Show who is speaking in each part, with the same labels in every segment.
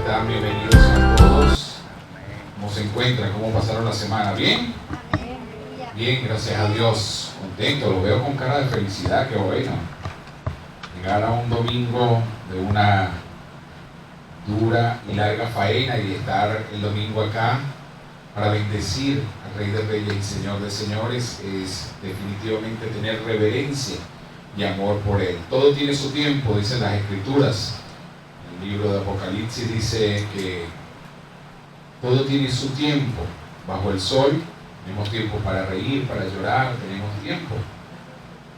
Speaker 1: están? Bienvenidos a todos. ¿Cómo se encuentran? ¿Cómo pasaron la semana? ¿Bien? Bien, gracias a Dios. Contento, lo veo con cara de felicidad, qué bueno. Llegar a un domingo de una dura y larga faena y estar el domingo acá para bendecir al Rey de Reyes y Señor de Señores es definitivamente tener reverencia y amor por Él. Todo tiene su tiempo, dicen las Escrituras. El libro de Apocalipsis dice que todo tiene su tiempo bajo el sol. Tenemos tiempo para reír, para llorar, tenemos tiempo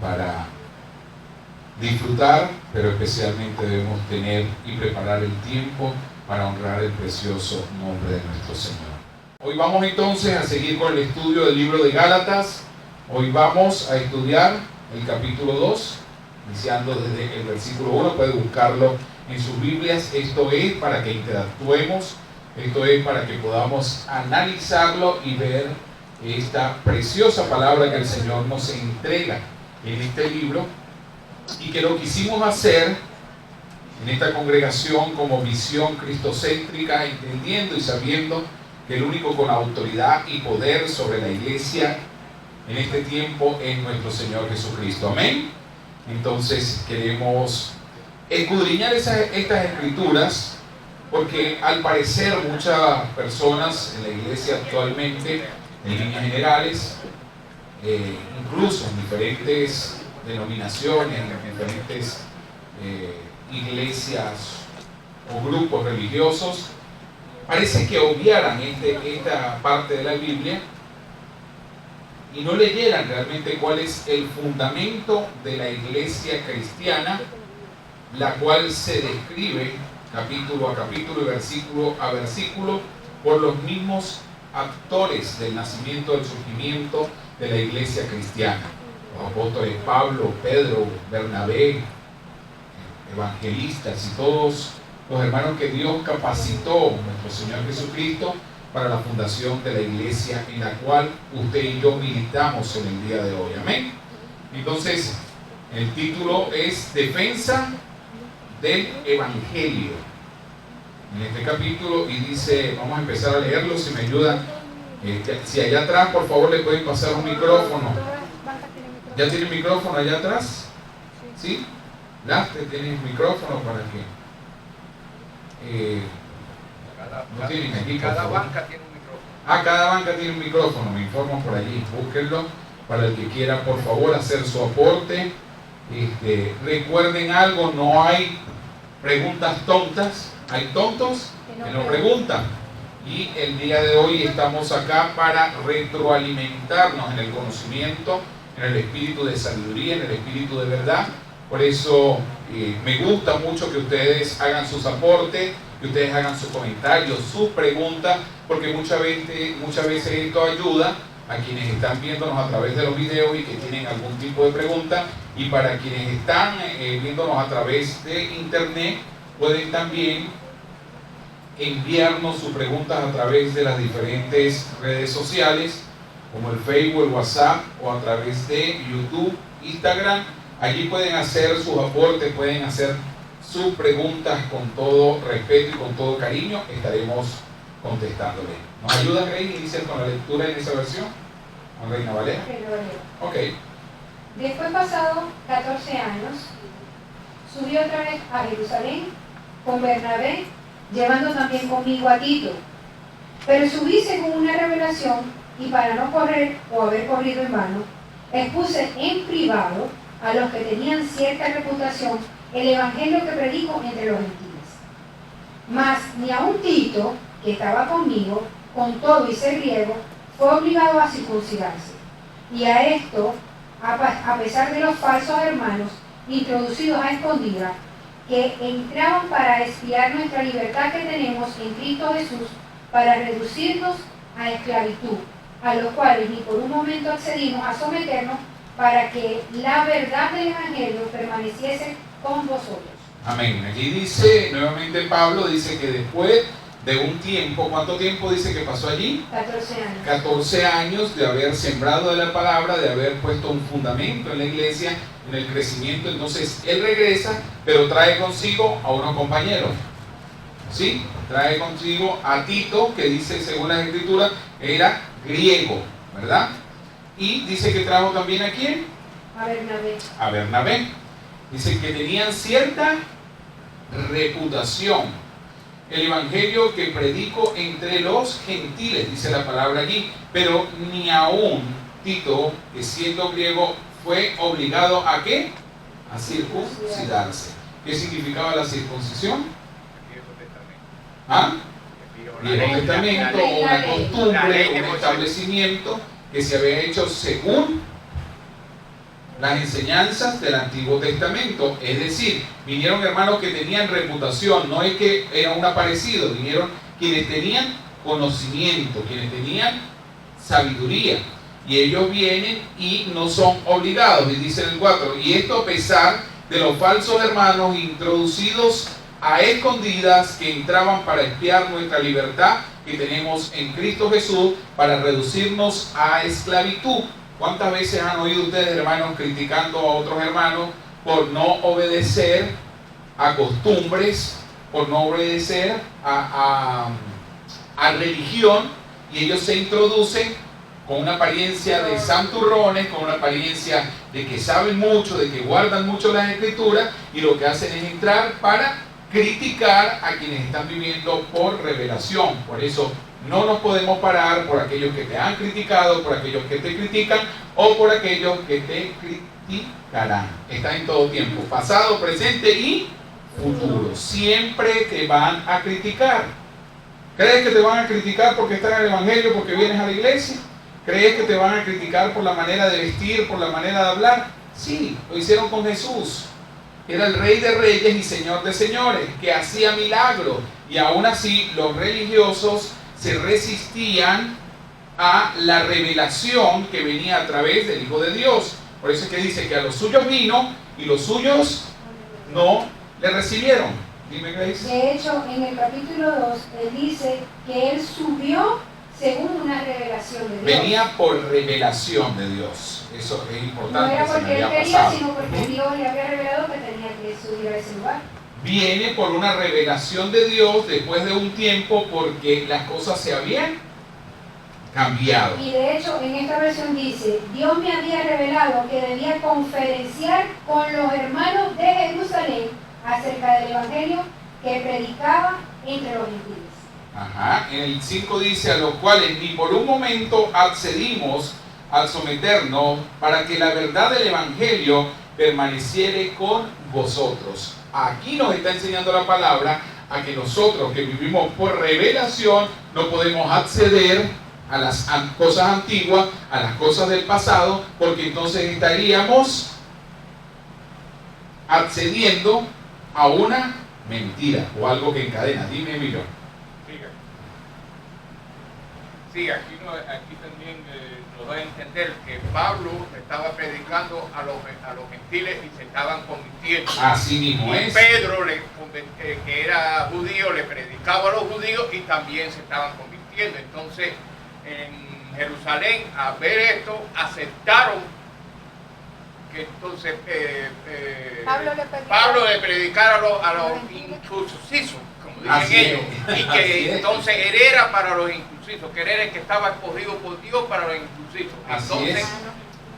Speaker 1: para disfrutar, pero especialmente debemos tener y preparar el tiempo para honrar el precioso nombre de nuestro Señor. Hoy vamos entonces a seguir con el estudio del libro de Gálatas. Hoy vamos a estudiar el capítulo 2, iniciando desde el versículo 1, puede buscarlo en sus Biblias. Esto es para que interactuemos, esto es para que podamos analizarlo y ver esta preciosa palabra que el Señor nos entrega en este libro, y que lo quisimos hacer en esta congregación como visión cristocéntrica, entendiendo y sabiendo que el único con autoridad y poder sobre la iglesia en este tiempo es nuestro Señor Jesucristo. Amén. Entonces queremos escudriñar estas escrituras, porque al parecer muchas personas en la iglesia actualmente, en líneas generales, incluso en diferentes denominaciones, en diferentes iglesias o grupos religiosos, parece que obviaran esta parte de la Biblia y no leyeran realmente cuál es el fundamento de la iglesia cristiana, la cual se describe capítulo a capítulo y versículo a versículo por los mismos actores del nacimiento, del surgimiento de la iglesia cristiana. Los apóstoles Pablo, Pedro, Bernabé, evangelistas y todos los hermanos que Dios capacitó, nuestro Señor Jesucristo, para la fundación de la iglesia en la cual usted y yo militamos en el día de hoy. Amén. Entonces, el título es Defensa del Evangelio en este capítulo, y dice, vamos a empezar a leerlo. Si me ayudan, si allá atrás por favor le pueden pasar un micrófono. ¿Ya tiene micrófono allá atrás? ¿Sí? Laste tiene un micrófono para que no tienen aquí.
Speaker 2: Cada banca tiene un micrófono.
Speaker 1: Cada banca tiene un micrófono, me informan por allí, búsquenlo para el que quiera por favor hacer su aporte. Recuerden algo, no hay preguntas tontas, hay tontos que no preguntan, y el día de hoy estamos acá para retroalimentarnos en el conocimiento, en el espíritu de sabiduría, en el espíritu de verdad. Por eso me gusta mucho que ustedes hagan sus aportes, que ustedes hagan sus comentarios, sus preguntas, porque muchas veces esto ayuda a quienes están viéndonos a través de los videos y que tienen algún tipo de pregunta, y para quienes están viéndonos a través de internet, pueden también enviarnos sus preguntas a través de las diferentes redes sociales, como el Facebook, el WhatsApp, o a través de YouTube, Instagram. Allí pueden hacer sus aportes, pueden hacer sus preguntas con todo respeto y con todo cariño. Estaremos contestándole. ¿Nos ayuda, Rey, iniciar con la lectura en esa versión? ¿Con Reina Valera? Ok.
Speaker 3: Después, pasado 14 años, subió otra vez a Jerusalén con Bernabé, llevando también conmigo a Tito. Pero subí según una revelación, y para no correr o haber corrido en vano, expuse en privado a los que tenían cierta reputación el evangelio que predico entre los gentiles. Mas ni aun Tito, que estaba conmigo, con todo y ser griego, fue obligado a circuncidarse. Y a esto, a pesar de los falsos hermanos introducidos a escondidas, que entraban para espiar nuestra libertad que tenemos en Cristo Jesús, para reducirnos a esclavitud, a los cuales ni por un momento accedimos a someternos, para que la verdad del evangelio permaneciese con vosotros.
Speaker 1: Amén. Aquí dice, nuevamente Pablo dice que después de un tiempo, ¿cuánto tiempo dice que pasó allí?
Speaker 3: 14 años.
Speaker 1: 14 años de haber sembrado de la palabra, de haber puesto un fundamento en la iglesia, en el crecimiento. Entonces él regresa, pero trae consigo a unos compañeros. ¿Sí? Trae consigo a Tito, que dice, según las escrituras, era griego, ¿verdad? Y dice que trajo también ¿a quién?
Speaker 3: A Bernabé.
Speaker 1: A Bernabé. Dice que tenían cierta reputación. El evangelio que predico entre los gentiles, dice la palabra allí, pero ni aún Tito, que siendo griego, fue obligado ¿a qué? A circuncidarse. ¿Qué significaba la circuncisión? ¿Ah? Viejo Testamento, o una costumbre, un establecimiento que se había hecho según las enseñanzas del Antiguo Testamento. Es decir, vinieron hermanos que tenían reputación, no es que era un aparecido, vinieron quienes tenían conocimiento, quienes tenían sabiduría, y ellos vienen y no son obligados, y dice en el 4, y esto a pesar de los falsos hermanos introducidos a escondidas que entraban para espiar nuestra libertad que tenemos en Cristo Jesús para reducirnos a esclavitud. ¿Cuántas veces han oído ustedes, hermanos, criticando a otros hermanos por no obedecer a costumbres, por no obedecer a religión, y ellos se introducen con una apariencia de santurrones, con una apariencia de que saben mucho, de que guardan mucho las escrituras, y lo que hacen es entrar para criticar a quienes están viviendo por revelación? Por eso no nos podemos parar por aquellos que te han criticado, por aquellos que te critican o por aquellos que te criticarán. Está en todo tiempo, pasado, presente y futuro. Siempre te van a criticar. ¿Crees que te van a criticar porque estás en el evangelio, porque vienes a la iglesia? ¿Crees que te van a criticar por la manera de vestir, por la manera de hablar? Sí, lo hicieron con Jesús. Era el Rey de Reyes y Señor de Señores, que hacía milagros, y aún así los religiosos se resistían a la revelación que venía a través del Hijo de Dios. Por eso es que dice que a los suyos vino y los suyos no le recibieron. Dime, Grace.
Speaker 3: De hecho, en el capítulo 2, él dice que él subió según una revelación de Dios.
Speaker 1: Venía por revelación de Dios. Eso es importante.
Speaker 3: No era
Speaker 1: se me
Speaker 3: porque él
Speaker 1: había
Speaker 3: quería,
Speaker 1: pasado.
Speaker 3: sino porque Dios le había revelado que tenía que subir a ese lugar.
Speaker 1: Viene por una revelación de Dios después de un tiempo, porque las cosas se habían cambiado.
Speaker 3: Y de hecho, en esta versión dice, Dios me había revelado que debía conferenciar con los hermanos de Jerusalén acerca del evangelio que predicaba entre los gentiles.
Speaker 1: Ajá. En el 5 dice, a los cuales ni por un momento accedimos al someternos para que la verdad del evangelio permaneciere con vosotros. Aquí nos está enseñando la palabra a que nosotros que vivimos por revelación no podemos acceder a las cosas antiguas, a las cosas del pasado, porque entonces estaríamos accediendo a una mentira o algo que encadena. Dime, Emilio.
Speaker 2: Sí, aquí también nos da a entender que Pablo estaba predicando a los gentiles y se estaban convirtiendo.
Speaker 1: Así mismo
Speaker 2: Y
Speaker 1: es.
Speaker 2: Pedro, que era judío, le predicaba a los judíos y también se estaban convirtiendo. Entonces, en Jerusalén, al ver esto, aceptaron que entonces Pablo le predicara a los incircuncisos, como dicen
Speaker 1: Así
Speaker 2: ellos,
Speaker 1: es.
Speaker 2: y
Speaker 1: Así
Speaker 2: que
Speaker 1: es.
Speaker 2: entonces él era para los incircuncisos, que él era el que estaba escogido por Dios para los incircuncisos.
Speaker 1: Así
Speaker 2: Entonces
Speaker 1: es.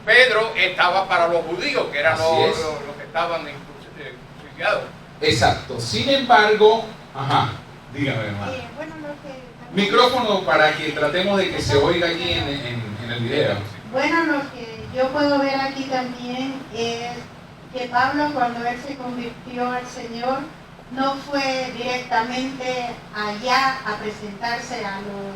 Speaker 2: Pedro estaba para los judíos, que eran
Speaker 1: Así
Speaker 2: los
Speaker 1: es.
Speaker 2: que estaban incircuncidados.
Speaker 1: Exacto. Sin embargo, ajá, dígame, hermano.
Speaker 4: Bueno, lo que
Speaker 1: Micrófono para que tratemos de que se oiga aquí en el video.
Speaker 4: Bueno, lo que yo puedo ver aquí también es que Pablo, cuando él se convirtió al Señor, no fue directamente allá a presentarse a los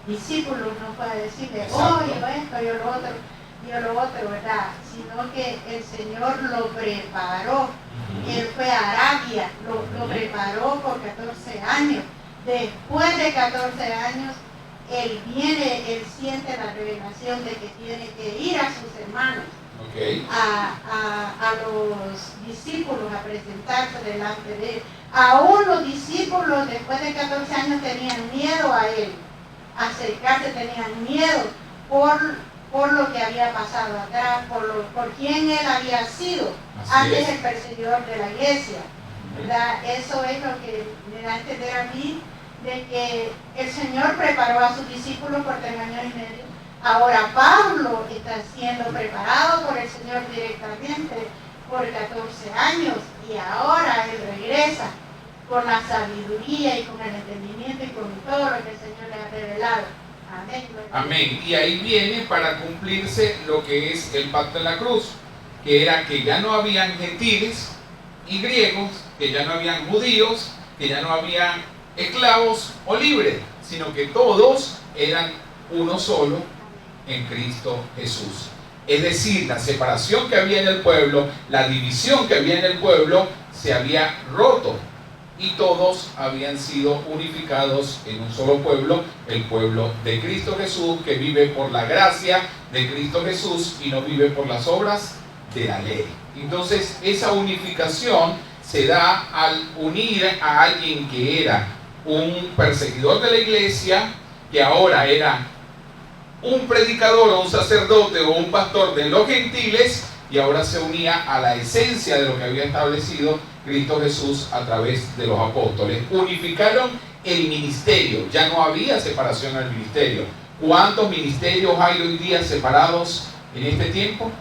Speaker 4: discípulos, no fue a decirle, oh, yo esto, yo lo otro, ¿verdad? Sino que el Señor lo preparó. Él fue a Arabia, lo preparó por 14 años. Después de 14 años, él viene, él siente la revelación de que tiene que ir a sus hermanos,
Speaker 1: Okay.
Speaker 4: a los discípulos, a presentarse delante de él. Aún los discípulos, después de 14 años, tenían miedo a él, acercarse, tenían miedo por lo que había pasado atrás, por quién él había sido,
Speaker 1: Así
Speaker 4: antes
Speaker 1: es.
Speaker 4: el perseguidor de la iglesia. ¿verdad? Eso es lo que me da a entender a mí, de que el Señor preparó a sus discípulos por 3 años y medio. Ahora Pablo está siendo preparado por el Señor directamente por 14 años y ahora él regresa con la sabiduría y con el entendimiento y con todo lo que el Señor le ha revelado. Amén.
Speaker 1: Amén. Y ahí viene para cumplirse lo que es el pacto en la cruz, que era que ya no habían gentiles y griegos, que ya no habían judíos, que ya no habían esclavos o libres, sino que todos eran uno solo en Cristo Jesús. Es decir, la separación que había en el pueblo, la división que había en el pueblo, se había roto y todos habían sido unificados en un solo pueblo, el pueblo de Cristo Jesús, que vive por la gracia de Cristo Jesús y no vive por las obras de la ley. Entonces, esa unificación se da al unir a alguien que era un perseguidor de la iglesia, que ahora era un predicador o un sacerdote o un pastor de los gentiles, y ahora se unía a la esencia de lo que había establecido Cristo Jesús a través de los apóstoles. Unificaron el ministerio, ya no había separación en el ministerio. ¿Cuántos ministerios hay hoy día separados en este tiempo?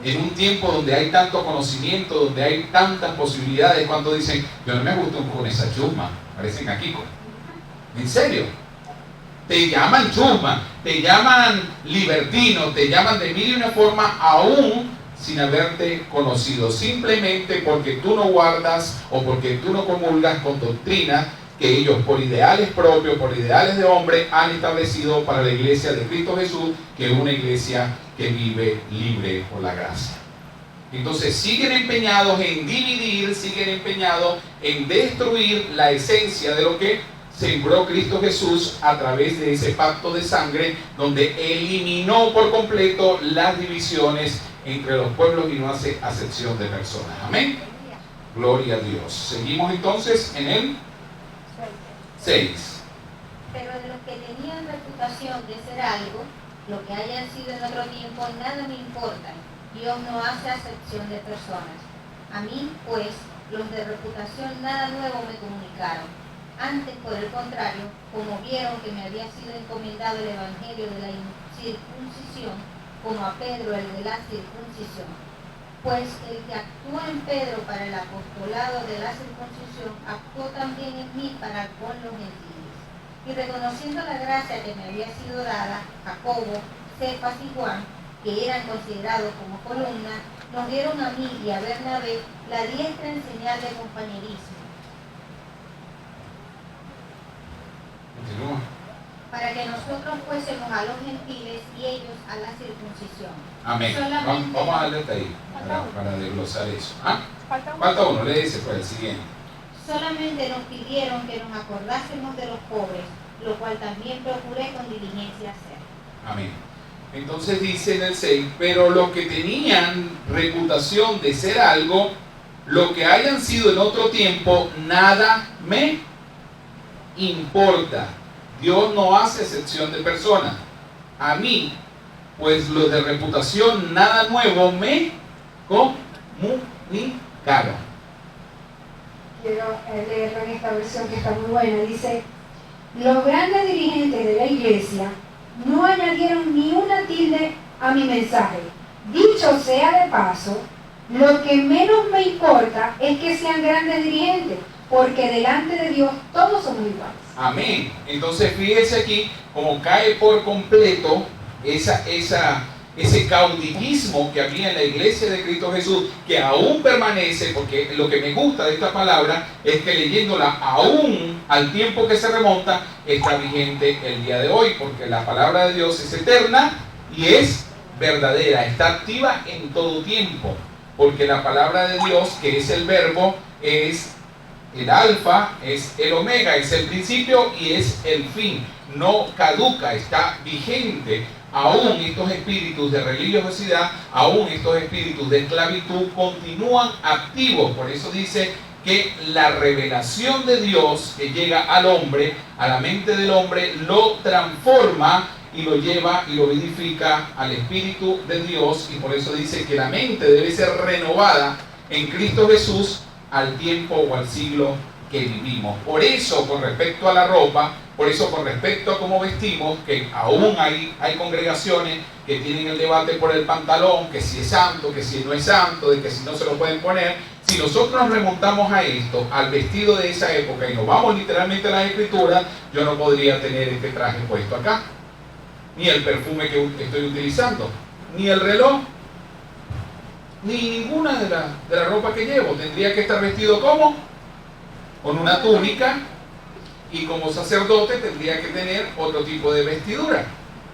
Speaker 1: En un tiempo donde hay tanto conocimiento, donde hay tantas posibilidades. Cuando dicen, yo no me gusto con esa chusma, parecen a Kiko. ¿En serio? Te llaman chusma, te llaman libertino, te llaman de mil y una forma, aún sin haberte conocido, simplemente porque tú no guardas o porque tú no comulgas con doctrinas que ellos, por ideales propios, por ideales de hombre, han establecido para la iglesia de Cristo Jesús, que es una iglesia que vive libre por la gracia. Entonces siguen empeñados en dividir, siguen empeñados en destruir la esencia de lo que sembró Cristo Jesús a través de ese pacto de sangre, donde eliminó por completo las divisiones entre los pueblos y no hace acepción de personas. Amén. Gloria a Dios. Seguimos entonces en el 6.
Speaker 5: Pero de los que tenían reputación de ser algo, lo que hayan sido en otro tiempo, nada me importa. Dios no hace acepción de personas. A mí, pues, los de reputación nada nuevo me comunicaron. Antes, por el contrario, como vieron que me había sido encomendado el evangelio de la circuncisión, como a Pedro el de la circuncisión. Pues el que actuó en Pedro para el apostolado de la circuncisión, actuó también en mí para con los gentiles. Y reconociendo la gracia que me había sido dada, Jacobo, Cefas y Juan, que eran considerados como columna, nos dieron a mí y a Bernabé la diestra en señal de compañerismo.
Speaker 1: Continúa.
Speaker 5: Para que nosotros fuésemos a los gentiles y ellos a la circuncisión.
Speaker 1: Amén.
Speaker 5: Solamente
Speaker 1: Vamos a darle hasta ahí para desglosar eso. ¿Ah? Falta uno, lee ese pues el siguiente.
Speaker 5: Solamente nos pidieron que nos acordásemos de los pobres, lo cual también procuré con diligencia hacer.
Speaker 1: Amén. Entonces dice en el 6, pero los que tenían reputación de ser algo, lo que hayan sido en otro tiempo, nada me importa. Dios no hace excepción de personas. A mí, pues los de reputación nada nuevo me comunicaron.
Speaker 3: Quiero leerlo en esta versión que está muy buena. Dice, los grandes dirigentes de la iglesia no añadieron ni una tilde a mi mensaje. Dicho sea de paso, lo que menos me importa es que sean grandes dirigentes, porque delante de Dios todos somos iguales.
Speaker 1: Amén. Entonces fíjese aquí como cae por completo ese caudillismo que había en la iglesia de Cristo Jesús, que aún permanece, porque lo que me gusta de esta palabra es que leyéndola aún al tiempo que se remonta, está vigente el día de hoy, porque la palabra de Dios es eterna y es verdadera, está activa en todo tiempo, porque la palabra de Dios, que es el verbo, es el alfa, es el omega, es el principio y es el fin. No caduca, está vigente. Aún estos espíritus de religiosidad, aún estos espíritus de esclavitud continúan activos. Por eso dice que la revelación de Dios que llega al hombre, a la mente del hombre, lo transforma y lo lleva y lo vivifica al Espíritu de Dios. Y por eso dice que la mente debe ser renovada en Cristo Jesús al tiempo o al siglo que vivimos. Por eso, con respecto a la ropa, por eso con respecto a cómo vestimos, que aún hay congregaciones que tienen el debate por el pantalón, que si es santo, que si no es santo, de que si no se lo pueden poner. Si nosotros nos remontamos a esto, al vestido de esa época, y nos vamos literalmente a las Escrituras, yo no podría tener este traje puesto acá, ni el perfume que estoy utilizando, ni el reloj, ni ninguna de la ropa que llevo. Tendría que estar vestido como con una túnica, y como sacerdote tendría que tener otro tipo de vestidura,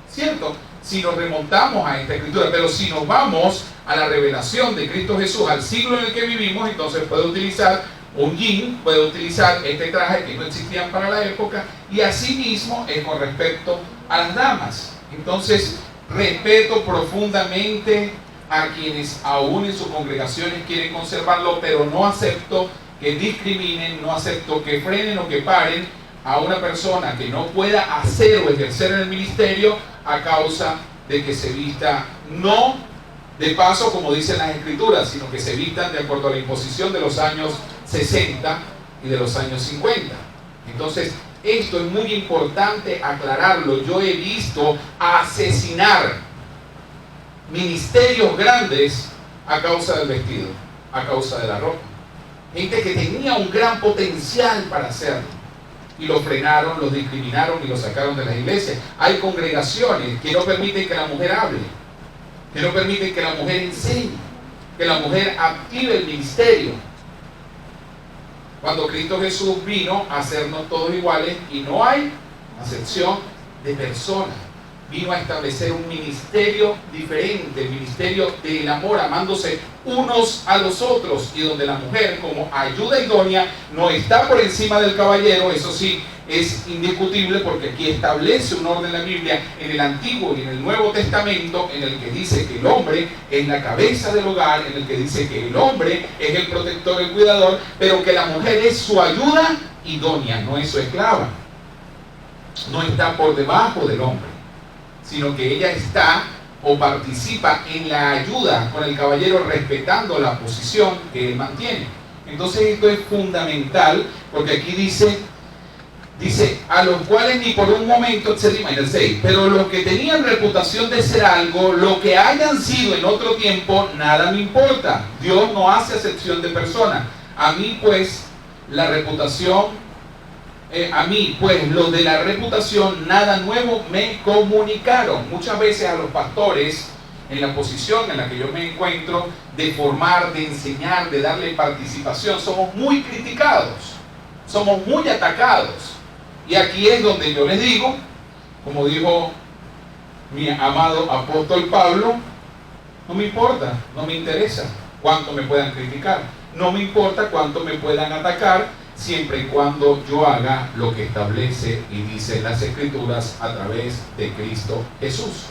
Speaker 1: ¿cierto? Si nos remontamos a esta escritura. Pero si nos vamos a la revelación de Cristo Jesús, al siglo en el que vivimos, entonces puede utilizar un jean, puede utilizar este traje que no existían para la época, y así mismo es con respecto a las damas. Entonces, respeto profundamente a quienes aún en sus congregaciones quieren conservarlo, pero no acepto que discriminen, no acepto que frenen o que paren a una persona que no pueda hacer o ejercer en el ministerio a causa de que se vista no de paso como dicen las Escrituras, sino que se vistan de acuerdo a la imposición de los años 60 y de los años 50. Entonces, esto es muy importante aclararlo. Yo he visto asesinar ministerios grandes a causa del vestido, a causa de la ropa. Gente que tenía un gran potencial para hacerlo, y lo frenaron, lo discriminaron y lo sacaron de las iglesias. Hay congregaciones que no permiten que la mujer hable, que no permiten que la mujer enseñe, que la mujer active el ministerio. Cuando Cristo Jesús vino a hacernos todos iguales, y no hay acepción de personas. Vino a establecer un ministerio diferente, el ministerio del amor, amándose unos a los otros, y donde la mujer, como ayuda idónea, no está por encima del caballero. Eso sí, es indiscutible, porque aquí establece un orden la Biblia en el Antiguo y en el Nuevo Testamento, en el que dice que el hombre es la cabeza del hogar, en el que dice que el hombre es el protector, el cuidador, pero que la mujer es su ayuda idónea, no es su esclava. No está por debajo del hombre, sino que ella está o participa en la ayuda con el caballero, respetando la posición que él mantiene. Entonces esto es fundamental, porque aquí dice a los cuales ni por un momento, en el 6, pero los que tenían reputación de ser algo, lo que hayan sido en otro tiempo, nada me importa. Dios no hace acepción de personas. A mí pues la reputación, los de la reputación, nada nuevo me comunicaron. Muchas veces a los pastores, en la posición en la que yo me encuentro, de formar, de enseñar, de darle participación, somos muy criticados, somos muy atacados. Y aquí es donde yo les digo, como dijo mi amado apóstol Pablo, no me importa, no me interesa cuánto me puedan criticar, no me importa cuánto me puedan atacar, siempre y cuando yo haga lo que establece y dice las Escrituras a través de Cristo Jesús.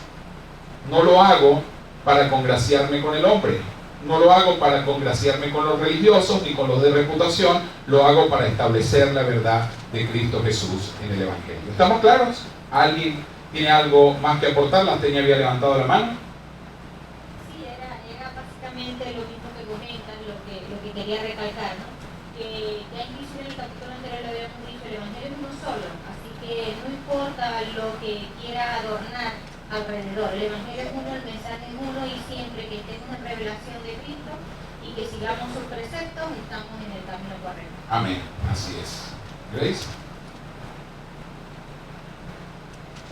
Speaker 1: No lo hago para congraciarme con el hombre, no lo hago para congraciarme con los religiosos ni con los de reputación, lo hago para establecer la verdad de Cristo Jesús en el Evangelio. ¿Estamos claros? ¿Alguien tiene algo más que aportar? La Teña había levantado la mano.
Speaker 5: Sí, era básicamente lo mismo que comentan, lo que quería recalcar, ¿no? Que ya inclusive en el capítulo anterior lo habíamos dicho, el Evangelio es uno solo, así que no importa lo que quiera adornar alrededor, el Evangelio es uno, el mensaje es uno, y siempre que estemos en revelación de Cristo y que sigamos sus preceptos, estamos en el camino correcto.
Speaker 1: Amén, así es. ¿Veis?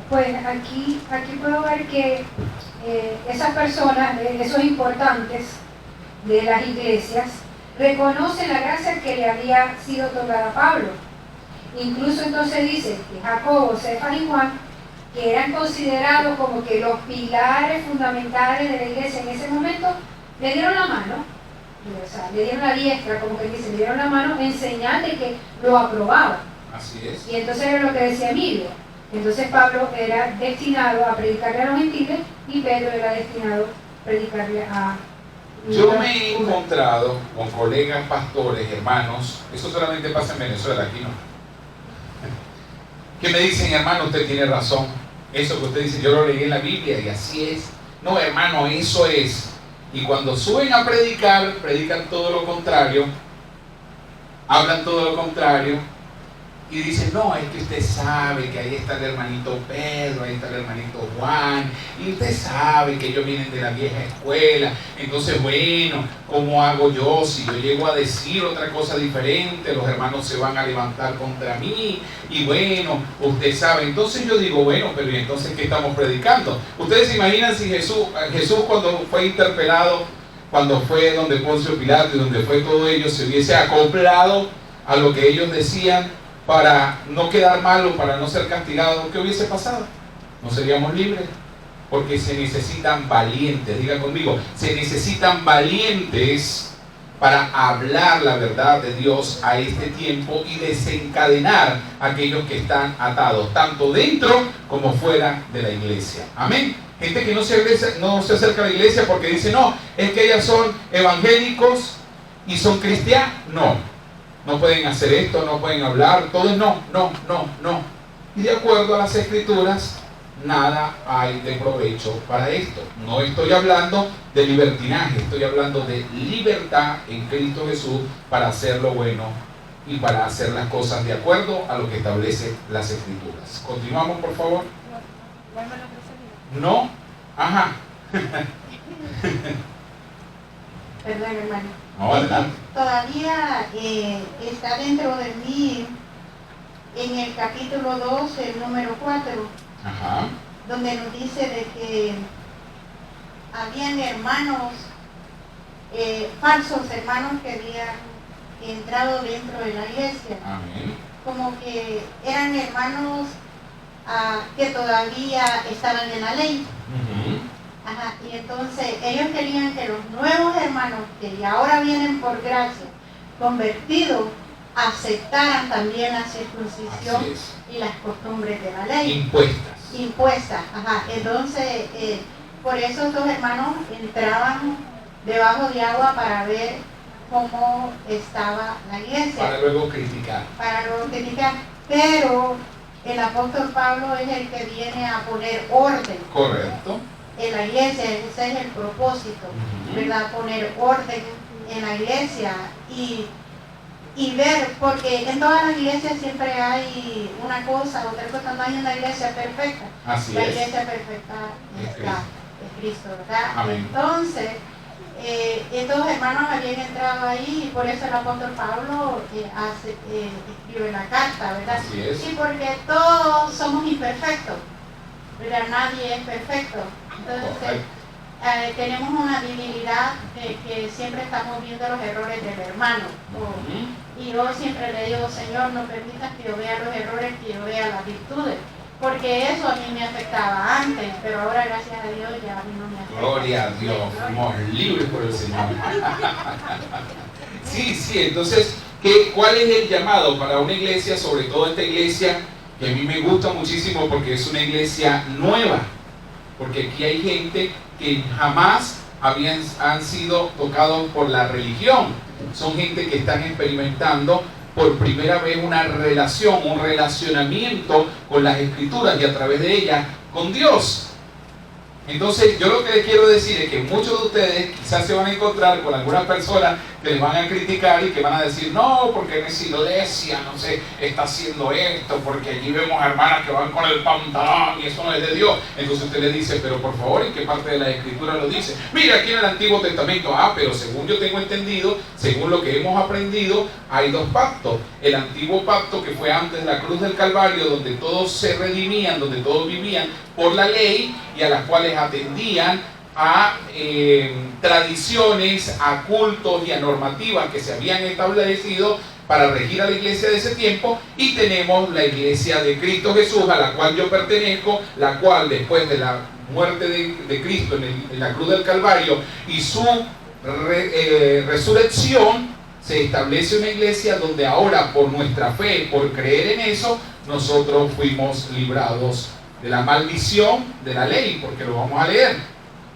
Speaker 3: Pues aquí puedo ver que esas personas, esos importantes de las iglesias, reconocen la gracia que le había sido otorgada a Pablo. Incluso entonces dice que Jacobo, Cefas y Juan, que eran considerados como que los pilares fundamentales de la iglesia en ese momento, le dieron la mano, o sea, le dieron la diestra, como que dice, le dieron la mano en señal de que lo aprobaban.
Speaker 1: Así es.
Speaker 3: Y entonces era lo que decía Emilio. Entonces Pablo era destinado a predicarle a los gentiles y Pedro era destinado a predicarle a...
Speaker 1: Yo me he encontrado con colegas pastores, hermanos, eso solamente pasa en Venezuela, aquí no, que me dicen, hermano, usted tiene razón, eso que usted dice, yo lo leí en la Biblia y así es. No, hermano, eso es. Y cuando suben a predicar, predican todo lo contrario hablan todo lo contrario y dicen, no, es que usted sabe que ahí está el hermanito Pedro, ahí está el hermanito Juan, y usted sabe que ellos vienen de la vieja escuela, entonces bueno, ¿cómo hago yo? Si yo llego a decir otra cosa diferente, los hermanos se van a levantar contra mí, y bueno, usted sabe. Entonces yo digo, bueno, pero ¿y entonces qué estamos predicando? Ustedes se imaginan si Jesús cuando fue interpelado, cuando fue donde Poncio Pilato y donde fue todo ello, se hubiese acoplado a lo que ellos decían para no quedar mal o para no ser castigado, ¿qué hubiese pasado? No seríamos libres, porque se necesitan valientes, diga conmigo, se necesitan valientes para hablar la verdad de Dios a este tiempo y desencadenar a aquellos que están atados, tanto dentro como fuera de la iglesia. Amén. Gente que no se acerca a la iglesia porque dice, no, es que ellas son evangélicos y son cristianos. No pueden hacer esto, no pueden hablar, todo es no. Y de acuerdo a las escrituras, nada hay de provecho para esto. No estoy hablando de libertinaje, estoy hablando de libertad en Cristo Jesús para hacer lo bueno y para hacer las cosas de acuerdo a lo que establecen las escrituras. Continuamos, por favor. No, ajá.
Speaker 4: Perdón, hermano.
Speaker 1: No, adelante.
Speaker 4: Todavía está dentro de mí en el capítulo 2, el número 4,
Speaker 1: Ajá.
Speaker 4: donde nos dice de que habían hermanos, falsos hermanos que habían entrado dentro de la iglesia.
Speaker 1: Amén.
Speaker 4: Como que eran hermanos que todavía estaban en la ley. Ajá, y entonces ellos querían que los nuevos hermanos que ahora vienen por gracia, convertidos, aceptaran también la circuncisión y las costumbres de la ley. Impuestas, ajá. Entonces, por eso estos hermanos entraban debajo de agua para ver cómo estaba la iglesia.
Speaker 1: Para luego criticar.
Speaker 4: Pero el apóstol Pablo es el que viene a poner orden.
Speaker 1: Correcto.
Speaker 4: En la iglesia, ese es el propósito, ¿verdad? Poner orden en la iglesia y ver, porque en todas las iglesias siempre hay una cosa, otra cosa, no hay una iglesia perfecta.
Speaker 1: Así
Speaker 4: la
Speaker 1: es.
Speaker 4: iglesia perfecta es Cristo, ¿verdad?
Speaker 1: Amén.
Speaker 4: Entonces, estos hermanos habían entrado ahí y por eso el apóstol Pablo escribe la carta, ¿verdad?
Speaker 1: Así es.
Speaker 4: Sí, porque todos somos imperfectos, ¿verdad? Nadie es perfecto. Entonces, tenemos una debilidad que siempre estamos viendo los errores del hermano. Y yo siempre le digo, Señor, no permitas que yo vea los errores, que yo vea las virtudes. Porque eso a mí me afectaba antes, pero ahora gracias a Dios ya a mí no me afecta.
Speaker 1: Gloria a Dios, fuimos libres por el Señor. Sí, entonces, ¿cuál es el llamado para una iglesia, sobre todo esta iglesia, que a mí me gusta muchísimo porque es una iglesia nueva? Porque aquí hay gente que jamás han sido tocados por la religión. Son gente que están experimentando por primera vez una relación, un relacionamiento con las escrituras y a través de ellas con Dios. Entonces yo lo que les quiero decir es que muchos de ustedes quizás se van a encontrar con algunas personas que les van a criticar y que van a decir, no, porque en esa iglesia no sé, está haciendo esto, porque allí vemos hermanas que van con el pantalón y eso no es de Dios. Entonces usted les dice, pero por favor, ¿en qué parte de la escritura lo dice? Mira, aquí en el Antiguo Testamento, pero según yo tengo entendido, según lo que hemos aprendido, hay dos pactos. El antiguo pacto que fue antes de la cruz del Calvario, donde todos se redimían, donde todos vivían por la ley y a las cuales atendían a tradiciones, a cultos y a normativas que se habían establecido para regir a la iglesia de ese tiempo, y tenemos la iglesia de Cristo Jesús, a la cual yo pertenezco, la cual después de la muerte de Cristo en la cruz del Calvario y su resurrección, se establece una iglesia donde ahora por nuestra fe, por creer en eso, nosotros fuimos librados de la maldición de la ley, porque lo vamos a leer.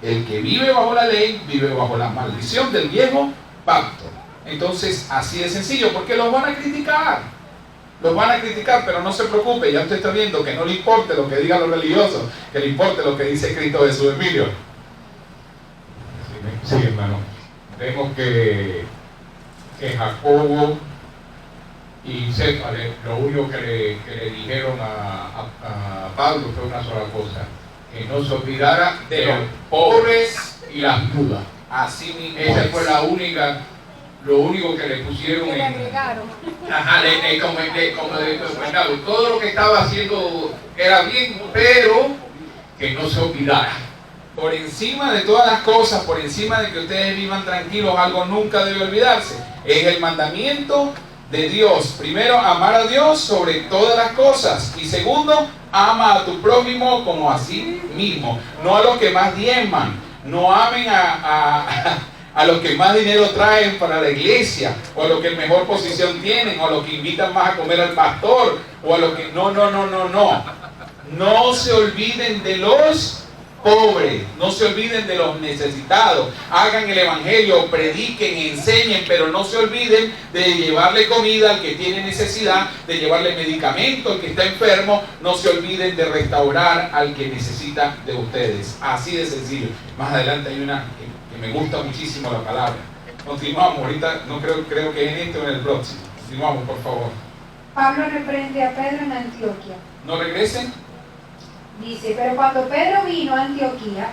Speaker 1: El que vive bajo la ley, vive bajo la maldición del viejo pacto. Entonces, así de sencillo, porque los van a criticar, pero no se preocupe, ya usted está viendo que no le importe lo que digan los religiosos, que le importe lo que dice Cristo Jesús. Emilio.
Speaker 6: Sí, hermano. Vemos que Jacobo
Speaker 1: Y Céfale, lo único que le dijeron a Pablo fue una sola cosa: que no se olvidara de los pobres y las viudas. Así mismo. Esa fue la única, lo único que le pusieron
Speaker 3: Que le
Speaker 1: en.
Speaker 3: agregaron.
Speaker 2: Ajá, como recomendado. Todo lo que estaba haciendo era bien, pero que no se olvidara.
Speaker 1: Por encima de todas las cosas, por encima de que ustedes vivan tranquilos, algo nunca debe olvidarse. Es el mandamiento de Dios. Primero, amar a Dios sobre todas las cosas. Y segundo, ama a tu prójimo como a sí mismo. No a los que más diezman. No amen a los que más dinero traen para la iglesia, o a los que mejor posición tienen, o a los que invitan más a comer al pastor, o a los que... No. No se olviden de los pobres, no se olviden de los necesitados. Hagan el evangelio, prediquen, enseñen, pero no se olviden de llevarle comida al que tiene necesidad, de llevarle medicamento al que está enfermo. No se olviden de restaurar al que necesita de ustedes. Así de sencillo. Más adelante hay una que me gusta muchísimo la palabra. Continuamos, ahorita no creo que es en este o en el próximo. Continuamos, por favor.
Speaker 3: Pablo reprende a Pedro en Antioquía.
Speaker 1: ¿No regresen?
Speaker 3: Dice, pero cuando Pedro vino a Antioquía,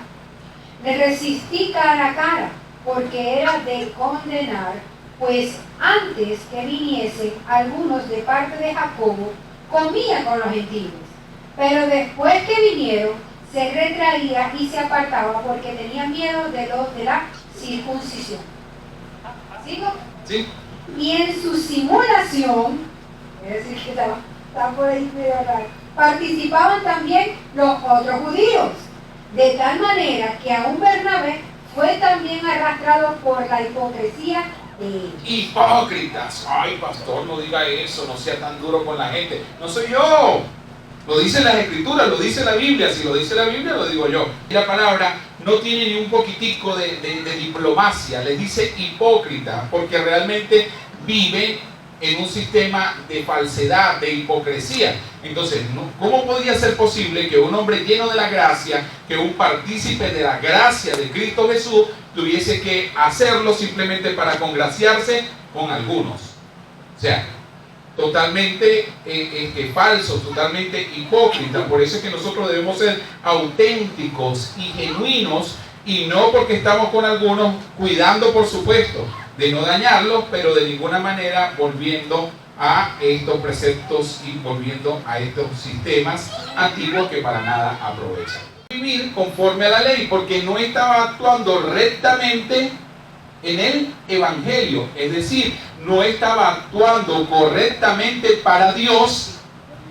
Speaker 3: le resistí cara a cara, porque era de condenar, pues antes que viniesen algunos de parte de Jacobo, comía con los gentiles. Pero después que vinieron, se retraía y se apartaba porque tenía miedo de los de la circuncisión. ¿Sigo?
Speaker 1: Sí.
Speaker 3: Y en su simulación, es decir, que está por ahí medio raro, participaban también los otros judíos, de tal manera que aún Bernabé fue también arrastrado por la hipocresía de ellos.
Speaker 1: Hipócritas. Ay, pastor, no diga eso, no sea tan duro con la gente. No soy yo. Lo dicen las escrituras, lo dice la Biblia. Si lo dice la Biblia, lo digo yo. Y la palabra no tiene ni un poquitico de diplomacia. Les dice hipócrita, porque realmente viven en un sistema de falsedad, de hipocresía. Entonces, ¿cómo podía ser posible que un hombre lleno de la gracia, que un partícipe de la gracia de Cristo Jesús, tuviese que hacerlo simplemente para congraciarse con algunos? O sea, totalmente falso, totalmente hipócrita. Por eso es que nosotros debemos ser auténticos y genuinos, y no porque estamos con algunos, cuidando por supuesto de no dañarlos, pero de ninguna manera volviendo a estos preceptos y volviendo a estos sistemas antiguos que para nada aprovechan. Vivir conforme a la ley, porque no estaba actuando rectamente en el evangelio, es decir, no estaba actuando correctamente para Dios,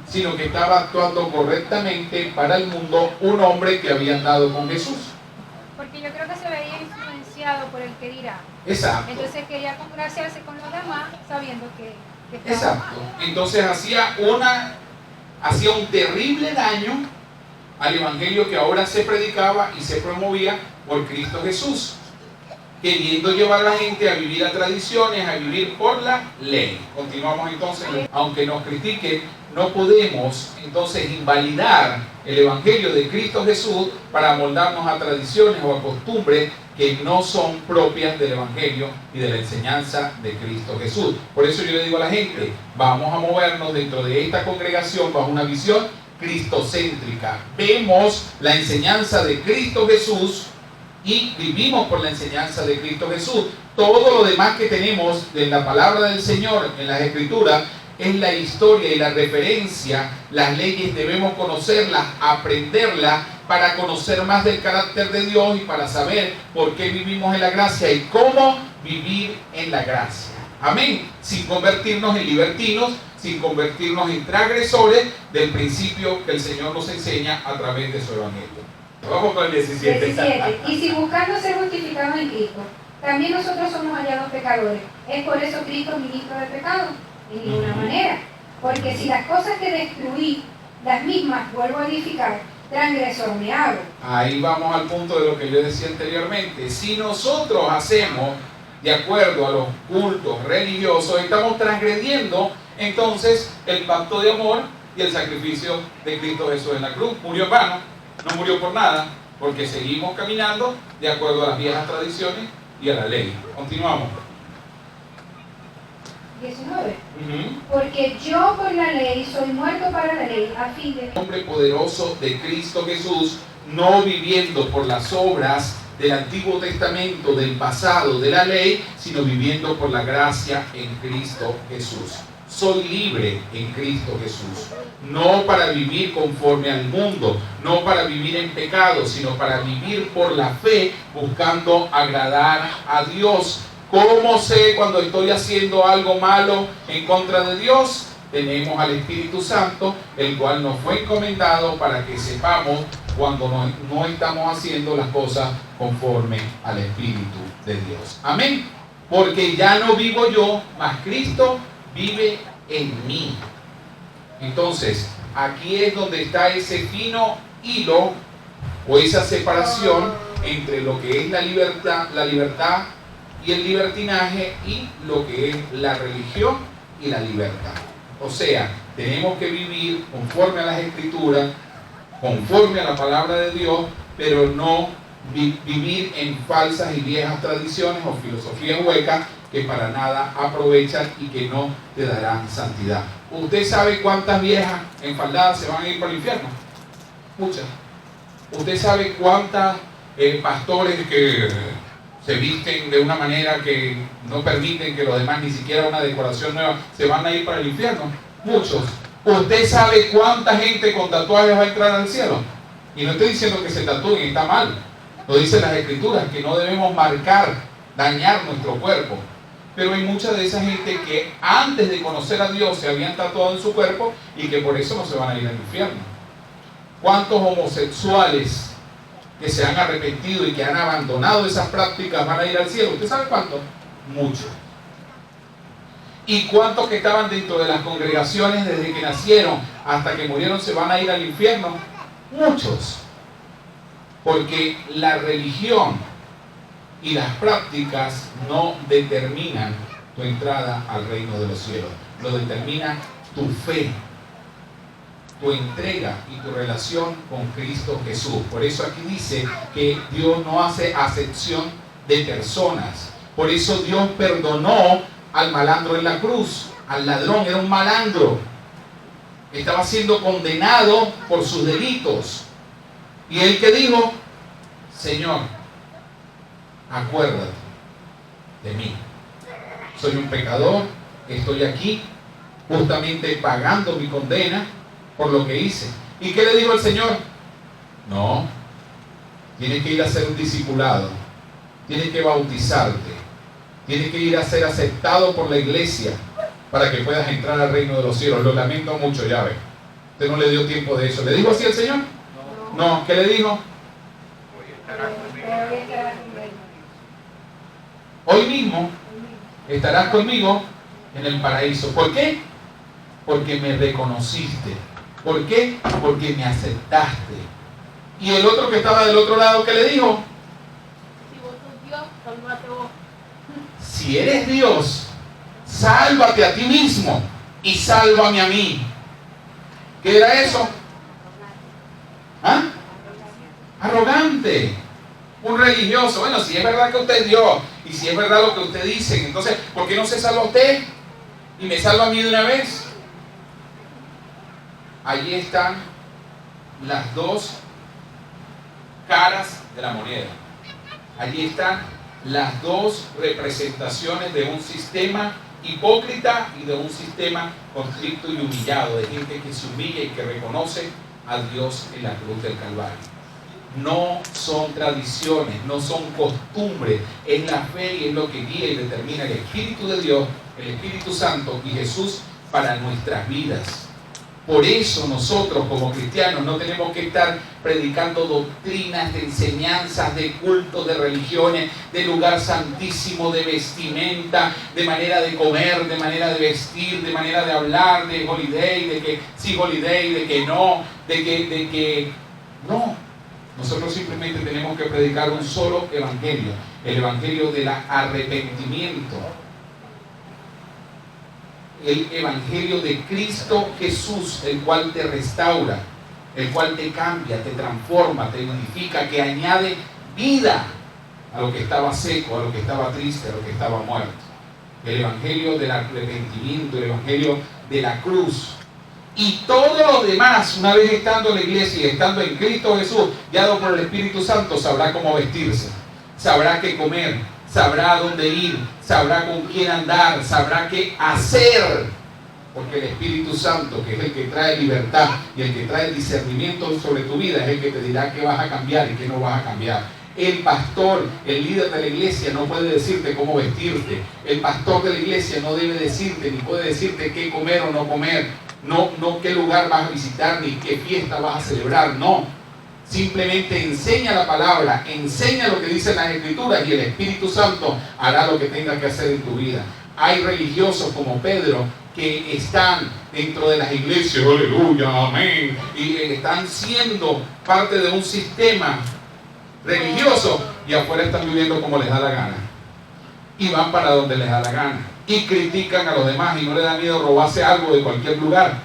Speaker 1: sino que estaba actuando correctamente para el mundo, un hombre que había andado con Jesús.
Speaker 6: Porque yo creo que se veía influenciado por el que dirá.
Speaker 1: Exacto.
Speaker 6: Entonces quería congraciarse con los demás sabiendo que estaba
Speaker 1: Exacto.
Speaker 6: mal.
Speaker 1: Entonces hacía un terrible daño al evangelio que ahora se predicaba y se promovía por Cristo Jesús, queriendo llevar a la gente a vivir a tradiciones, a vivir por la ley. Continuamos entonces. Aunque nos critiquen, no podemos entonces invalidar el evangelio de Cristo Jesús para moldarnos a tradiciones o a costumbres que no son propias del evangelio y de la enseñanza de Cristo Jesús. Por eso yo le digo a la gente, vamos a movernos dentro de esta congregación bajo una visión cristocéntrica. Vemos la enseñanza de Cristo Jesús y vivimos por la enseñanza de Cristo Jesús. Todo lo demás que tenemos de la palabra del Señor en las Escrituras es la historia y la referencia. Las leyes debemos conocerlas, aprenderlas, para conocer más del carácter de Dios y para saber por qué vivimos en la gracia y cómo vivir en la gracia. Amén. Sin convertirnos en libertinos, sin convertirnos en transgresores del principio que el Señor nos enseña a través de su evangelio. Vamos con el 17.
Speaker 3: 17. Y si buscando ser justificados en Cristo, también nosotros somos hallados pecadores. ¿Es por eso Cristo ministro de pecado? En ninguna manera. Porque si las cosas que destruí, las mismas vuelvo a edificar, transgresor me hago.
Speaker 1: Ahí vamos al punto de lo que yo decía anteriormente. Si nosotros hacemos de acuerdo a los cultos religiosos, estamos transgrediendo entonces el pacto de amor y el sacrificio de Cristo Jesús en la cruz. Murió en vano, no murió por nada, porque seguimos caminando de acuerdo a las viejas tradiciones y a la ley. Continuamos.
Speaker 3: 19.
Speaker 1: Ujú.
Speaker 3: Porque yo por la ley soy muerto para la ley, a fin de
Speaker 1: Hombre poderoso de Cristo Jesús, no viviendo por las obras del Antiguo Testamento, del pasado, de la ley, sino viviendo por la gracia en Cristo Jesús. Soy libre en Cristo Jesús, no para vivir conforme al mundo, no para vivir en pecado, sino para vivir por la fe, buscando agradar a Dios. ¿Cómo sé cuando estoy haciendo algo malo en contra de Dios? Tenemos al Espíritu Santo, el cual nos fue encomendado para que sepamos cuando no estamos haciendo las cosas conforme al Espíritu de Dios. Amén. Porque ya no vivo yo, mas Cristo vive en mí. Entonces, aquí es donde está ese fino hilo o esa separación entre lo que es la libertad y el libertinaje y lo que es la religión y la libertad. O sea, tenemos que vivir conforme a las Escrituras, conforme a la palabra de Dios, pero no vivir en falsas y viejas tradiciones o filosofías huecas que para nada aprovechan y que no te darán santidad. ¿Usted sabe cuántas viejas enfaldadas se van a ir para el infierno? Muchas. ¿Usted sabe cuántas pastores que se visten de una manera que no permiten que los demás, ni siquiera una decoración nueva, se van a ir para el infierno? Muchos. ¿Usted sabe cuánta gente con tatuajes va a entrar al cielo? Y no estoy diciendo que se tatúen, está mal. Lo dicen las Escrituras, que no debemos marcar, dañar nuestro cuerpo. Pero hay mucha de esa gente que antes de conocer a Dios se habían tatuado en su cuerpo y que por eso no se van a ir al infierno. ¿Cuántos homosexuales que se han arrepentido y que han abandonado esas prácticas van a ir al cielo? ¿Usted sabe cuántos? Muchos. ¿Y cuántos que estaban dentro de las congregaciones desde que nacieron hasta que murieron se van a ir al infierno? Muchos. Porque la religión y las prácticas no determinan tu entrada al reino de los cielos. Lo determina tu fe, tu entrega y tu relación con Cristo Jesús. Por eso aquí dice que Dios no hace acepción de personas. Por eso Dios perdonó al malandro en la cruz. Al ladrón, era un malandro. Estaba siendo condenado por sus delitos. Y él que dijo: Señor, acuérdate de mí. Soy un pecador, estoy aquí justamente pagando mi condena por lo que hice. ¿Y qué le dijo el Señor? No, tienes que ir a ser un discipulado, tienes que bautizarte, tienes que ir a ser aceptado por la iglesia para que puedas entrar al reino de los cielos. Lo lamento mucho, ya ve. Usted no le dio tiempo de eso. ¿Le dijo así el Señor? No. ¿Qué le dijo? Hoy mismo estarás conmigo en el paraíso. ¿Por qué? Porque me reconociste. ¿Por qué? Porque me aceptaste. Y el otro que estaba del otro lado, ¿qué le dijo?
Speaker 6: Si vos sos Dios, sálvate vos.
Speaker 1: Si eres Dios, sálvate a ti mismo y sálvame a mí. ¿Qué era eso? ¿Ah? Arrogante. Un religioso. Bueno, si es verdad que usted es Dios y si es verdad lo que usted dice, entonces, ¿por qué no se salva usted y me salva a mí de una vez? Allí están las dos caras de la moneda. Allí están las dos representaciones de un sistema hipócrita y de un sistema constricto y humillado, de gente que se humilla y que reconoce a Dios en la cruz del Calvario. No son tradiciones, no son costumbres, es la fe y es lo que guía y determina el Espíritu de Dios, el Espíritu Santo y Jesús para nuestras vidas. Por eso nosotros como cristianos no tenemos que estar predicando doctrinas de enseñanzas, de cultos, de religiones, de lugar santísimo, de vestimenta, de manera de comer, de manera de vestir, de manera de hablar, de holiday, de que sí holiday, de que no, de que no. Nosotros simplemente tenemos que predicar un solo evangelio, el evangelio del arrepentimiento. El evangelio de Cristo Jesús, el cual te restaura, el cual te cambia, te transforma, te unifica, que añade vida a lo que estaba seco, a lo que estaba triste, a lo que estaba muerto. el evangelio del arrepentimiento, el evangelio de la cruz. Y todo lo demás, una vez estando en la iglesia y estando en Cristo Jesús, guiado por el Espíritu Santo, sabrá cómo vestirse, sabrá qué comer, sabrá a dónde ir, sabrá con quién andar, sabrá qué hacer. Porque el Espíritu Santo, que es el que trae libertad y el que trae discernimiento sobre tu vida, es el que te dirá qué vas a cambiar y qué no vas a cambiar. El pastor, el líder de la iglesia, no puede decirte cómo vestirte. El pastor de la iglesia no debe decirte ni puede decirte qué comer o no comer. No qué lugar vas a visitar ni qué fiesta vas a celebrar. No. Simplemente enseña la palabra, enseña lo que dicen las Escrituras y el Espíritu Santo hará lo que tenga que hacer en tu vida. Hay religiosos como Pedro que están dentro de las iglesias, aleluya, amén, y están siendo parte de un sistema religioso y afuera están viviendo como les da la gana y van para donde les da la gana y critican a los demás y no les da miedo robarse algo de cualquier lugar,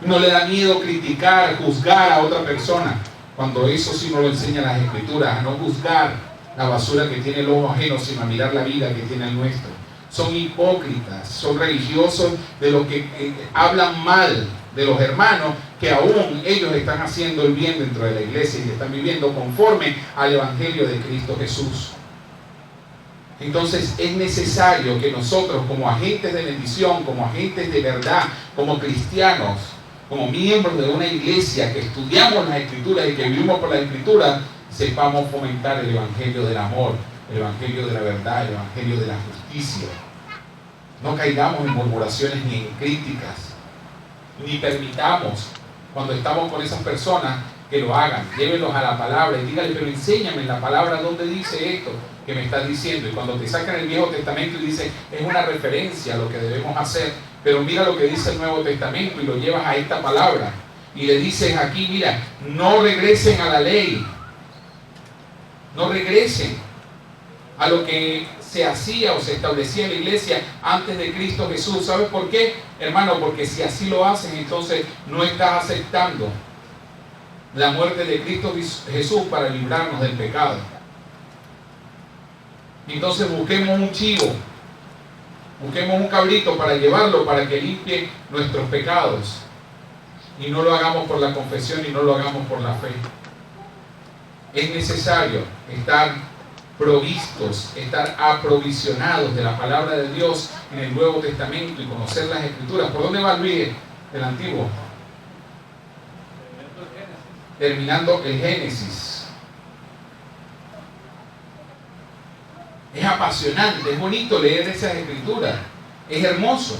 Speaker 1: no les da miedo criticar, juzgar a otra persona, cuando eso sí no lo enseñan las Escrituras, a no juzgar la basura que tiene el ojo ajeno, sino a mirar la vida que tiene el nuestro. Son hipócritas, son religiosos de los que hablan mal de los hermanos, que aún ellos están haciendo el bien dentro de la iglesia y están viviendo conforme al Evangelio de Cristo Jesús. Entonces es necesario que nosotros, como agentes de bendición, como agentes de verdad, como cristianos, como miembros de una iglesia que estudiamos las Escrituras y que vivimos por las Escrituras, sepamos fomentar el Evangelio del amor, el Evangelio de la verdad, el Evangelio de la justicia. No caigamos en murmuraciones ni en críticas, ni permitamos cuando estamos con esas personas que lo hagan. Llévenlos a la palabra y díganle, pero enséñame en la palabra dónde dice esto que me estás diciendo. Y cuando te sacan el Viejo Testamento y dicen, es una referencia a lo que debemos hacer, pero mira lo que dice el Nuevo Testamento y lo llevas a esta palabra y le dices aquí, mira, no regresen a la ley, no regresen a lo que se hacía o se establecía en la iglesia antes de Cristo Jesús. ¿Sabes por qué, hermano? Porque si así lo hacen, entonces no estás aceptando la muerte de Cristo Jesús para librarnos del pecado. Entonces busquemos un chivo, busquemos un cabrito para llevarlo, para que limpie nuestros pecados. Y no lo hagamos por la confesión y no lo hagamos por la fe. Es necesario estar provistos, estar aprovisionados de la palabra de Dios en el Nuevo Testamento y conocer las Escrituras. ¿Por dónde va Luis del Antiguo? Terminando el Génesis. Es apasionante, es bonito leer esas Escrituras, es hermoso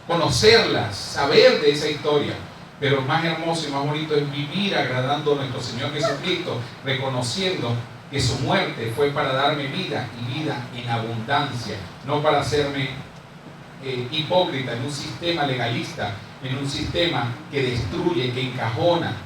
Speaker 1: conocerlas, saber de esa historia, pero más hermoso y más bonito es vivir agradando a nuestro Señor Jesucristo, reconociendo que su muerte fue para darme vida y vida en abundancia, no para hacerme hipócrita en un sistema legalista, en un sistema que destruye, que encajona,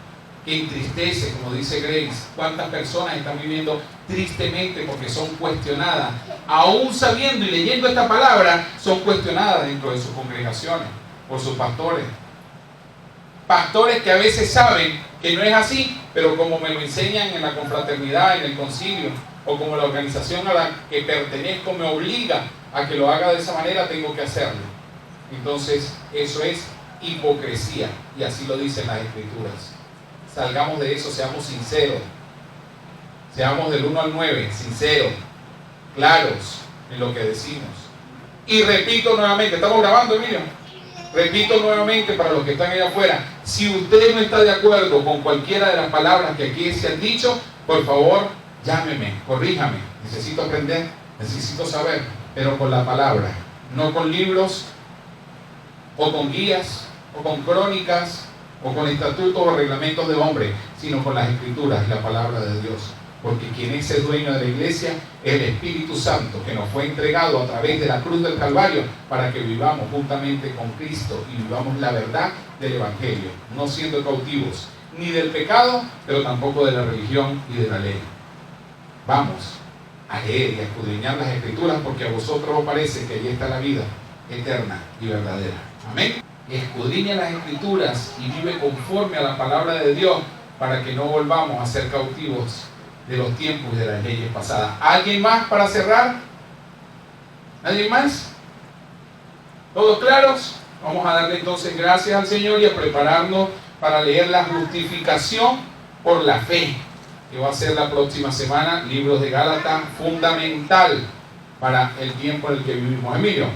Speaker 1: que entristece, como dice Grace. ¿Cuántas personas están viviendo tristemente porque son cuestionadas? Aún sabiendo y leyendo esta palabra, son cuestionadas dentro de sus congregaciones, por sus pastores. Pastores que a veces saben que no es así, pero como me lo enseñan en la confraternidad, en el concilio, o como la organización a la que pertenezco me obliga a que lo haga de esa manera, tengo que hacerlo. Entonces, eso es hipocresía, y así lo dicen las Escrituras. Salgamos de eso, seamos sinceros, seamos del 1 al 9, sinceros, claros en lo que decimos. Y repito nuevamente, ¿estamos grabando, Emilio? Repito nuevamente para los que están allá afuera, si usted no está de acuerdo con cualquiera de las palabras que aquí se han dicho, por favor, llámeme, corríjame, necesito aprender, necesito saber, pero con la palabra, no con libros, o con guías, o con crónicas, o con estatutos o reglamentos de hombre, sino con las Escrituras y la palabra de Dios. Porque quien es el dueño de la iglesia es el Espíritu Santo, que nos fue entregado a través de la cruz del Calvario para que vivamos juntamente con Cristo y vivamos la verdad del Evangelio, no siendo cautivos ni del pecado, pero tampoco de la religión y de la ley. Vamos a leer y a escudriñar las Escrituras, porque a vosotros os parece que allí está la vida eterna y verdadera. Amén. Escudriña las Escrituras y vive conforme a la palabra de Dios, para que no volvamos a ser cautivos de los tiempos y de las leyes pasadas. ¿Alguien más para cerrar? ¿Nadie más? ¿Todos claros? Vamos a darle entonces gracias al Señor y a prepararnos para leer la justificación por la fe, que va a ser la próxima semana, libros de Gálatas, fundamental para el tiempo en el que vivimos. Emilio.